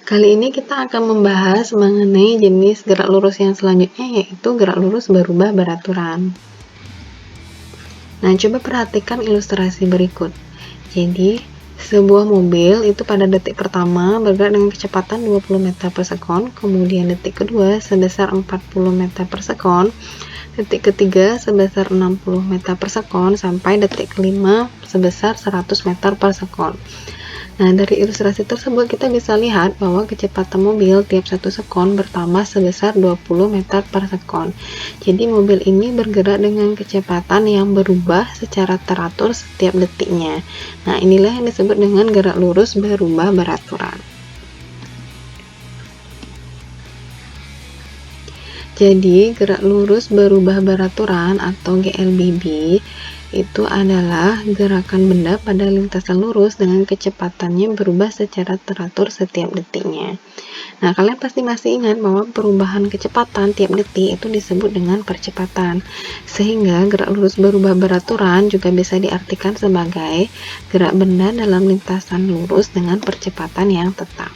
Kali ini kita akan membahas mengenai jenis gerak lurus yang selanjutnya, yaitu gerak lurus berubah beraturan. Nah, coba perhatikan ilustrasi berikut. Jadi, sebuah mobil itu pada detik pertama bergerak dengan kecepatan 20 meter per sekon, kemudian detik kedua sebesar 40 meter per sekon, detik ketiga sebesar 60 meter per sekon, sampai detik kelima sebesar 100 meter per sekon. Nah, dari ilustrasi tersebut kita bisa lihat bahwa kecepatan mobil tiap 1 sekon bertambah sebesar 20 meter per sekon. Jadi mobil ini bergerak dengan kecepatan yang berubah secara teratur setiap detiknya. Nah, inilah yang disebut dengan gerak lurus berubah beraturan. Jadi, gerak lurus berubah beraturan atau GLBB itu adalah gerakan benda pada lintasan lurus dengan kecepatannya berubah secara teratur setiap detiknya. Nah, kalian pasti masih ingat bahwa perubahan kecepatan tiap detik itu disebut dengan percepatan. Sehingga gerak lurus berubah beraturan juga bisa diartikan sebagai gerak benda dalam lintasan lurus dengan percepatan yang tetap.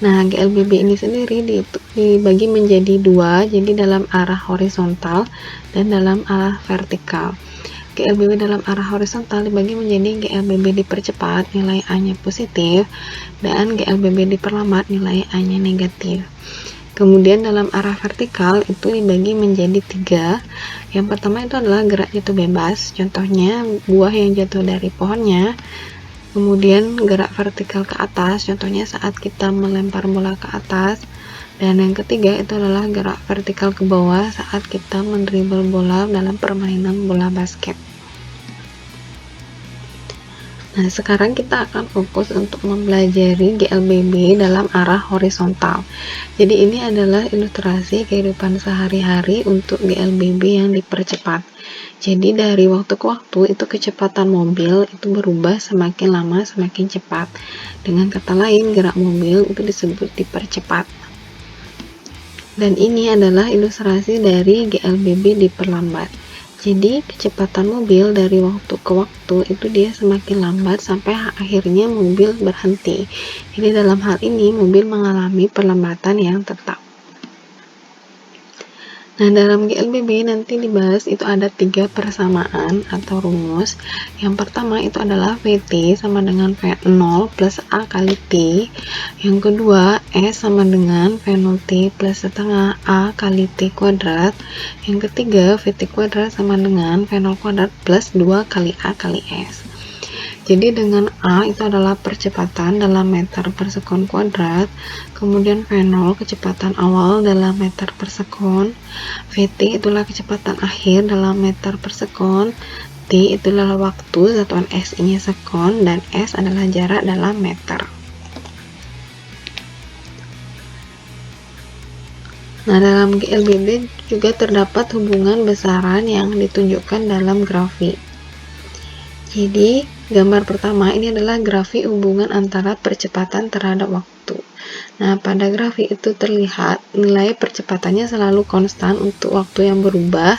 Nah, GLBB ini sendiri dibagi menjadi dua, jadi dalam arah horizontal dan dalam arah vertikal. GLBB dalam arah horizontal dibagi menjadi GLBB dipercepat, nilai A-nya positif, dan GLBB diperlambat, nilai A-nya negatif. Kemudian dalam arah vertikal itu dibagi menjadi tiga. Yang pertama itu adalah gerak jatuh bebas, contohnya buah yang jatuh dari pohonnya. Kemudian gerak vertikal ke atas, contohnya saat kita melempar bola ke atas. Dan yang ketiga itu adalah gerak vertikal ke bawah saat kita mendribble bola dalam permainan bola basket. Nah, sekarang kita akan fokus untuk mempelajari GLBB dalam arah horizontal. Jadi ini adalah ilustrasi kehidupan sehari-hari untuk GLBB yang dipercepat. Jadi dari waktu ke waktu itu kecepatan mobil itu berubah semakin lama semakin cepat. Dengan kata lain, gerak mobil itu disebut dipercepat. Dan ini adalah ilustrasi dari GLBB diperlambat. Jadi kecepatan mobil dari waktu ke waktu itu dia semakin lambat sampai akhirnya mobil berhenti. Jadi dalam hal ini mobil mengalami perlambatan yang tetap. Nah, dalam GLBB nanti dibahas itu ada 3 persamaan atau rumus. Yang pertama itu adalah VT sama dengan V0 plus A kali T. Yang kedua, S sama dengan V0 T plus setengah A kali T kuadrat. Yang ketiga, VT kuadrat sama dengan V0 kuadrat plus 2 kali A kali S. Jadi dengan A itu adalah percepatan dalam meter per sekon kuadrat, kemudian V0 kecepatan awal dalam meter per sekon, VT itulah kecepatan akhir dalam meter per sekon, T itulah waktu, satuan SI-nya sekon, dan S adalah jarak dalam meter. Nah, dalam GLBB juga terdapat hubungan besaran yang ditunjukkan dalam grafik. Jadi, gambar pertama ini adalah grafik hubungan antara percepatan terhadap waktu. Nah, pada grafik itu terlihat nilai percepatannya selalu konstan untuk waktu yang berubah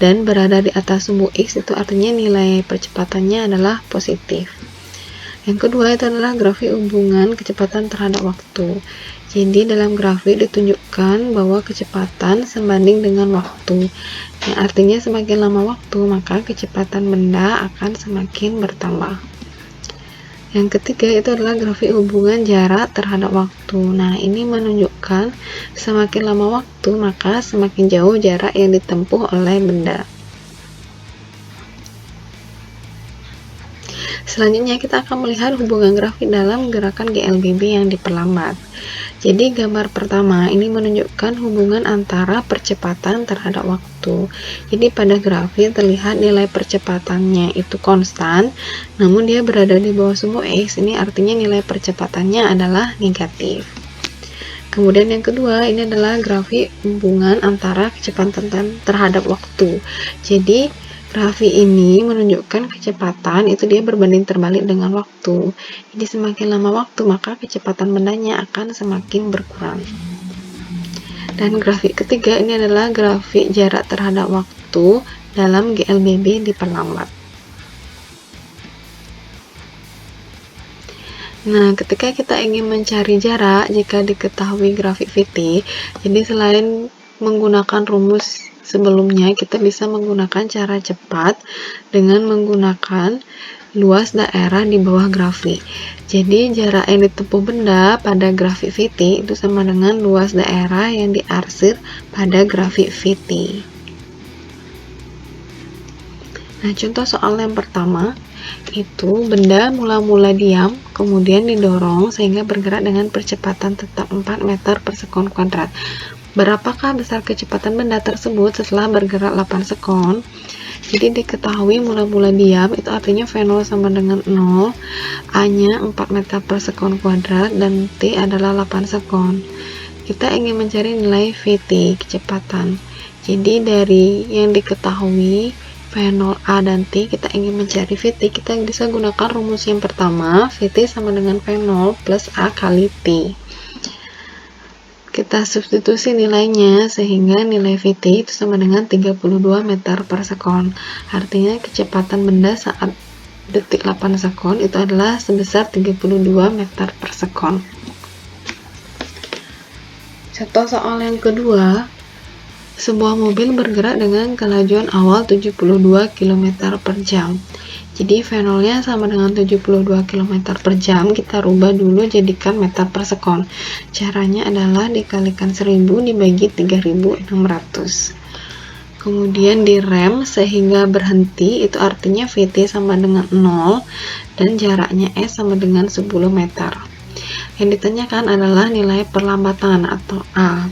dan berada di atas sumbu X, itu artinya nilai percepatannya adalah positif. Yang kedua itu adalah grafik hubungan kecepatan terhadap waktu. Jadi dalam grafik ditunjukkan bahwa kecepatan sebanding dengan waktu. Yang artinya semakin lama waktu, maka kecepatan benda akan semakin bertambah. Yang ketiga itu adalah grafik hubungan jarak terhadap waktu. Nah, ini menunjukkan semakin lama waktu, maka semakin jauh jarak yang ditempuh oleh benda. Selanjutnya kita akan melihat hubungan grafik dalam gerakan GLBB yang diperlambat. Jadi gambar pertama ini menunjukkan hubungan antara percepatan terhadap waktu. Jadi pada grafik terlihat nilai percepatannya itu konstan, namun dia berada di bawah sumbu X, ini artinya nilai percepatannya adalah negatif. Kemudian yang kedua ini adalah grafik hubungan antara kecepatan terhadap waktu. Jadi grafik ini menunjukkan kecepatan itu dia berbanding terbalik dengan waktu. Jadi semakin lama waktu maka kecepatan bendanya akan semakin berkurang. Dan grafik ketiga ini adalah grafik jarak terhadap waktu dalam GLBB diperlambat. Nah, ketika kita ingin mencari jarak jika diketahui grafik VT, jadi selain menggunakan rumus sebelumnya, kita bisa menggunakan cara cepat dengan menggunakan luas daerah di bawah grafik. Jadi, jarak yang ditempuh benda pada grafik VT itu sama dengan luas daerah yang diarsir pada grafik VT. Nah, contoh soal yang pertama, itu benda mula-mula diam, kemudian didorong sehingga bergerak dengan percepatan tetap 4 meter per sekon kuadrat. Berapakah besar kecepatan benda tersebut setelah bergerak 8 sekon? Jadi diketahui mula-mula diam itu artinya V0 sama dengan 0, A-nya 4 meter per sekon kuadrat, dan T adalah 8 sekon. Kita ingin mencari nilai VT, kecepatan. Jadi dari yang diketahui V0, A, dan T, kita ingin mencari VT, kita bisa gunakan rumus yang pertama, VT sama dengan V0 plus A kali T. Kita substitusi nilainya sehingga nilai VT itu sama dengan 32 meter per sekon. Artinya kecepatan benda saat detik 8 sekon itu adalah sebesar 32 meter per sekon. Contoh soal yang kedua, sebuah mobil bergerak dengan kelajuan awal 72 km per jam. Jadi V0-nya sama dengan 72 km per jam, kita rubah dulu jadikan meter per sekon. Caranya adalah dikalikan 1000 dibagi 3600. Kemudian direm sehingga berhenti, itu artinya VT sama dengan 0 dan jaraknya S sama dengan 10 meter. Yang ditanyakan adalah nilai perlambatan atau A.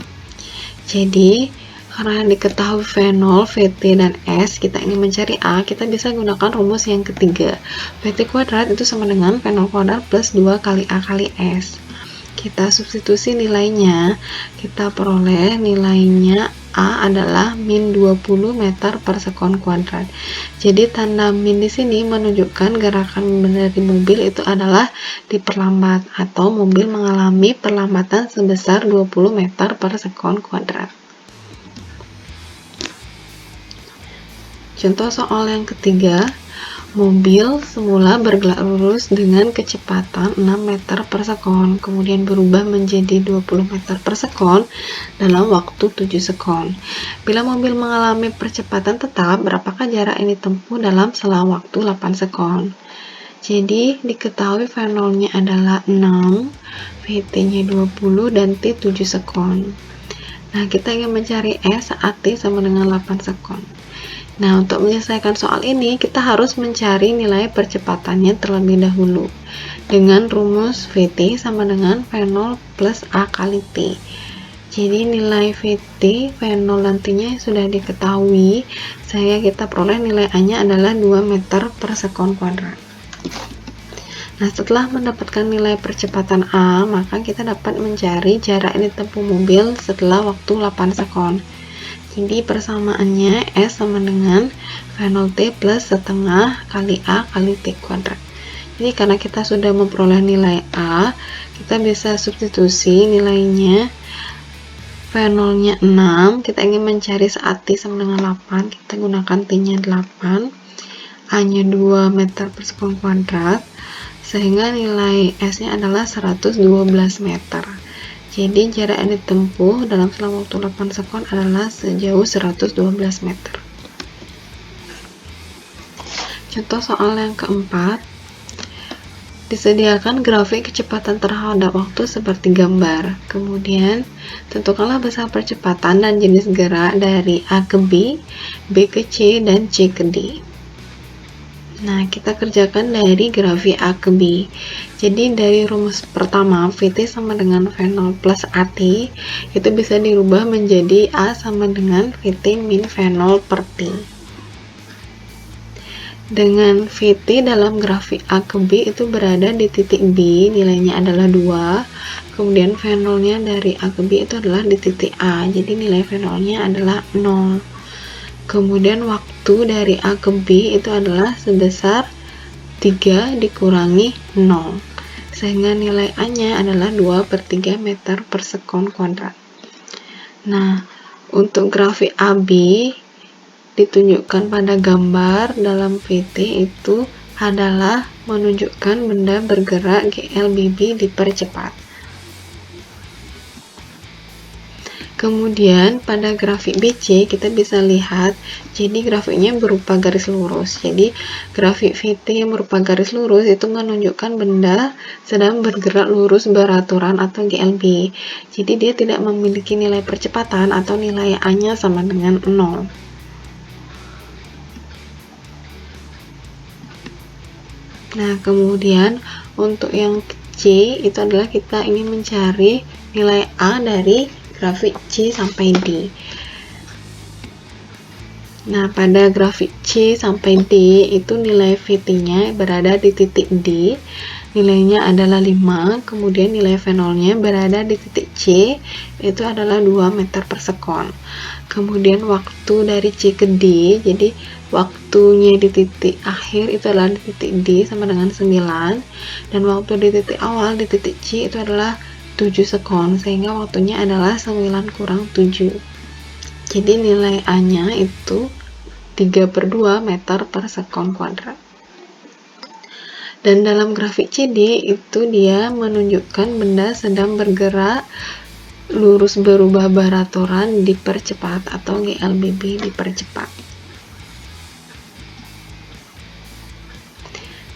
Jadi karena diketahui V0, VT, dan S, kita ingin mencari A, kita bisa gunakan rumus yang ketiga. VT kuadrat itu sama dengan V0 kuadrat plus 2 kali A kali S. Kita substitusi nilainya, kita peroleh nilainya A adalah min 20 meter per sekon kuadrat. Jadi tanda min di sini menunjukkan gerakan dari mobil itu adalah diperlambat atau mobil mengalami perlambatan sebesar 20 meter per sekon kuadrat. Contoh soal yang ketiga, mobil semula bergerak lurus dengan kecepatan 6 meter per sekon, kemudian berubah menjadi 20 meter per sekon dalam waktu 7 sekon. Bila mobil mengalami percepatan tetap, berapakah jarak yang ditempuh dalam selang waktu 8 sekon? Jadi, diketahui V0-nya adalah 6, VT-nya 20, dan T 7 sekon. Nah, kita ingin mencari S saat T sama dengan 8 sekon. Nah, untuk menyelesaikan soal ini, kita harus mencari nilai percepatannya terlebih dahulu dengan rumus VT sama dengan V0 plus A kali T. Jadi nilai VT, V0 dan T-nya sudah diketahui, sehingga kita peroleh nilai A-nya adalah 2 meter per sekon kuadrat. Nah, setelah mendapatkan nilai percepatan A, maka kita dapat mencari jarak yang ditempuh mobil setelah waktu 8 sekon. Jadi persamaannya S sama dengan V0T plus setengah kali A kali T kuadrat. Jadi karena kita sudah memperoleh nilai A, kita bisa substitusi nilainya. V0-nya 6, kita ingin mencari saat T sama dengan 8, kita gunakan T-nya 8, A-nya 2 meter per sekon kuadrat, sehingga nilai S-nya adalah 112 meter. Jadi jarak yang ditempuh dalam selang waktu 8 sekon adalah sejauh 112 meter. Contoh soal yang keempat, disediakan grafik kecepatan terhadap waktu seperti gambar. Kemudian tentukanlah besar percepatan dan jenis gerak dari A ke B, B ke C, dan C ke D. Nah, kita kerjakan dari grafik A ke B. Jadi dari rumus pertama, VT sama dengan V0 plus AT, itu bisa dirubah menjadi A sama dengan VT min V0 per T. Dengan VT dalam grafik A ke B itu berada di titik B, nilainya adalah 2, kemudian V0-nya dari A ke B itu adalah di titik A, jadi nilai V0-nya adalah 0. Kemudian waktu dari A ke B itu adalah sebesar 3 dikurangi 0, sehingga nilai A-nya adalah 2 per 3 meter per sekon kuadrat. Nah, untuk grafik AB ditunjukkan pada gambar dalam VT itu adalah menunjukkan benda bergerak GLBB dipercepat. Kemudian pada grafik BC kita bisa lihat, jadi grafiknya berupa garis lurus. Jadi grafik VT yang berupa garis lurus itu menunjukkan benda sedang bergerak lurus beraturan atau GLB. Jadi dia tidak memiliki nilai percepatan atau nilai A-nya sama dengan 0. Nah, kemudian untuk yang C itu adalah kita ingin mencari nilai A dari grafik C sampai D. Nah, pada grafik C sampai D itu nilai VT-nya berada di titik D, nilainya adalah 5, kemudian nilai V0-nya berada di titik C, itu adalah 2 meter per sekon. Kemudian waktu dari C ke D, jadi waktunya di titik akhir itu adalah di titik D sama dengan 9, dan waktu di titik awal di titik C itu adalah 7 sekon, sehingga waktunya adalah 9 kurang 7. Jadi nilai A-nya itu 3/2 meter per sekon kuadrat. Dan dalam grafik CD itu dia menunjukkan benda sedang bergerak lurus berubah beraturan dipercepat atau GLBB dipercepat.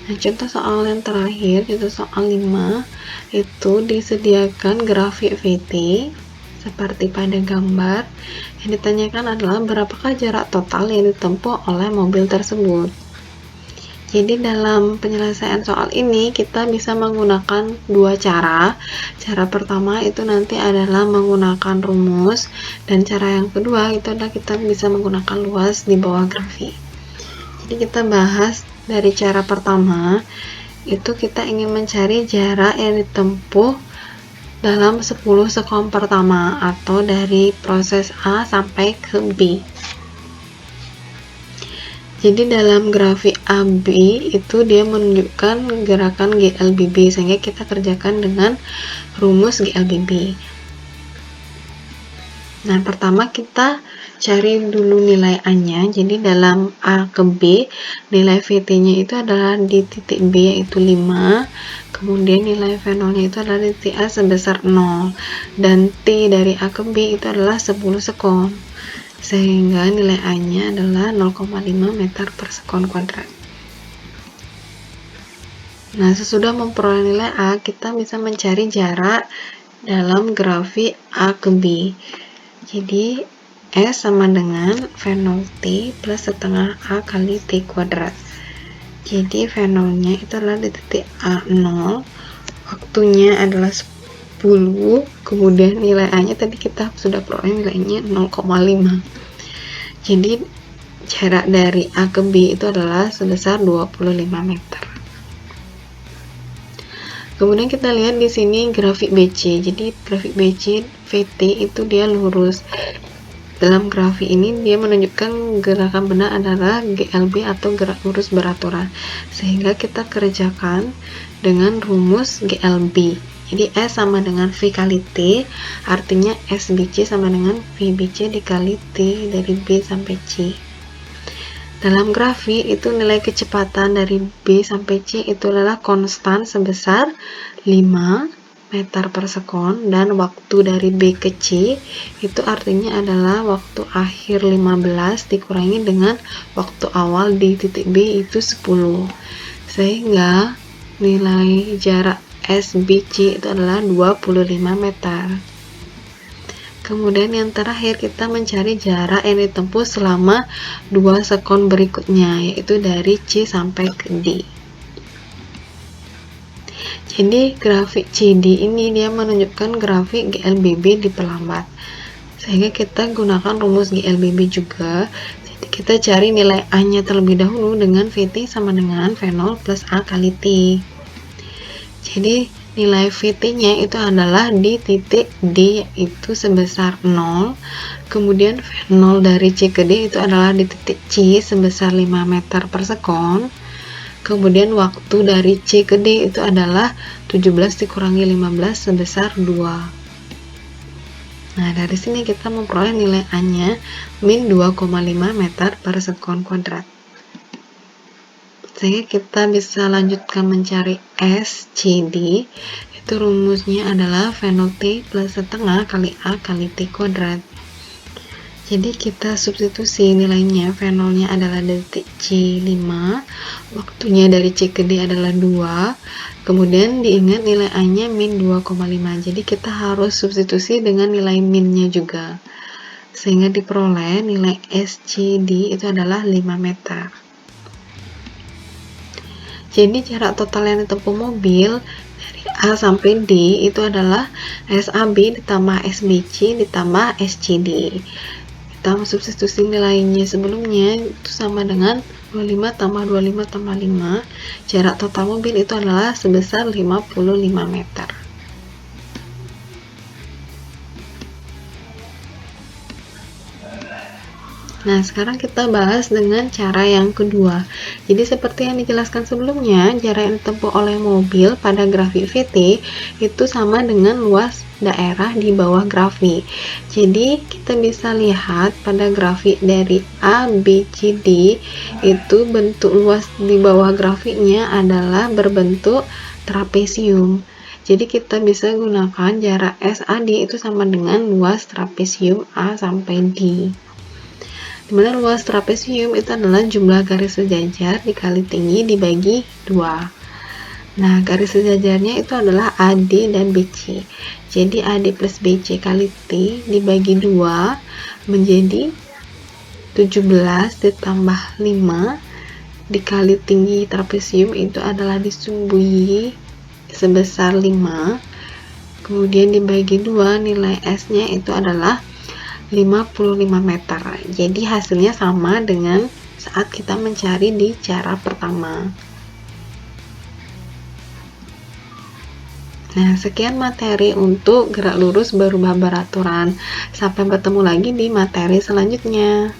Nah, contoh soal yang terakhir, contoh soal 5, itu disediakan grafik VT seperti pada gambar. Yang ditanyakan adalah berapakah jarak total yang ditempuh oleh mobil tersebut. Jadi dalam penyelesaian soal ini kita bisa menggunakan dua cara. Cara pertama itu nanti adalah menggunakan rumus, dan cara yang kedua itu adalah kita bisa menggunakan luas di bawah grafik. Jadi kita bahas dari cara pertama, itu kita ingin mencari jarak yang ditempuh dalam 10 sekon pertama atau dari proses A sampai ke B. Jadi dalam grafik AB itu dia menunjukkan gerakan GLBB, sehingga kita kerjakan dengan rumus GLBB. Nah, pertama kita cari dulu nilai A-nya. Jadi dalam A ke B, nilai VT-nya itu adalah di titik B yaitu 5. Kemudian nilai V0-nya itu adalah di titik A sebesar 0. Dan T dari A ke B itu adalah 10 sekon. Sehingga nilai A-nya adalah 0,5 meter per sekon kuadrat. Nah, sesudah memperoleh nilai A, kita bisa mencari jarak dalam grafik A ke B. Jadi S sama dengan V0T plus setengah A kali T kuadrat. Jadi V0-nya itu adalah di titik A0, waktunya adalah 10, kemudian nilai A-nya tadi kita sudah peroleh nilainya 0,5. Jadi jarak dari A ke B itu adalah sebesar 25 meter. Kemudian kita lihat di sini grafik BC. Jadi grafik BC VT itu dia lurus. Dalam grafik ini dia menunjukkan gerakan benda adalah GLB atau gerak lurus beraturan. Sehingga kita kerjakan dengan rumus GLB. Jadi S sama dengan V kali T, artinya SBC sama dengan VBC dikali T dari B sampai C. Dalam grafik itu nilai kecepatan dari B sampai C itu adalah konstan sebesar 5 meter per sekon, dan waktu dari B ke C itu artinya adalah waktu akhir 15 dikurangi dengan waktu awal di titik B itu 10. Sehingga nilai jarak SBC itu adalah 25 meter. Kemudian yang terakhir kita mencari jarak yang ditempuh selama 2 sekon berikutnya, yaitu dari C sampai ke D. Jadi grafik CD ini dia menunjukkan grafik GLBB diperlambat. Sehingga kita gunakan rumus GLBB juga. Jadi kita cari nilai A-nya terlebih dahulu dengan VT sama dengan V0 plus A kali T. Jadi nilai VT-nya itu adalah di titik D yaitu sebesar 0. Kemudian V0 dari C ke D itu adalah di titik C sebesar 5 meter per sekon. Kemudian waktu dari C ke D itu adalah 17 dikurangi 15 sebesar 2. Nah, dari sini kita memperoleh nilai A-nya min 2,5 meter per sekon kuadrat. Sehingga kita bisa lanjutkan mencari SCD. Itu rumusnya adalah Venol T plus setengah kali A kali T kuadrat. Jadi kita substitusi nilainya, Venolnya adalah detik C5, waktunya dari C ke D adalah 2, kemudian diingat nilai A-nya min 2,5, jadi kita harus substitusi dengan nilai minnya juga, sehingga diperoleh nilai SCD itu adalah 5 meter. Jadi jarak total yang ditempuh mobil dari A sampai D itu adalah SAB ditambah SBC ditambah SCD. Kita substitusi nilainya sebelumnya itu sama dengan 25 tambah 25 tambah 5. Jarak total mobil itu adalah sebesar 55 meter. Nah, sekarang kita bahas dengan cara yang kedua. Jadi seperti yang dijelaskan sebelumnya, jarak yang ditempuh oleh mobil pada grafik VT itu sama dengan luas daerah di bawah grafik. Jadi kita bisa lihat pada grafik dari A, B, C, D itu bentuk luas di bawah grafiknya adalah berbentuk trapesium. Jadi kita bisa gunakan jarak SAD itu sama dengan luas trapesium A sampai D. Dimana luas trapesium itu adalah jumlah garis sejajar dikali tinggi dibagi 2. Nah, garis sejajarnya itu adalah AD dan BC. Jadi AD plus BC kali T dibagi 2 menjadi 17 ditambah 5 dikali tinggi trapesium itu adalah disubuhi sebesar 5. Kemudian dibagi 2, nilai S-nya itu adalah 55 meter. Jadi hasilnya sama dengan saat kita mencari di cara pertama. Nah, sekian materi untuk gerak lurus berubah beraturan. Sampai bertemu lagi di materi selanjutnya.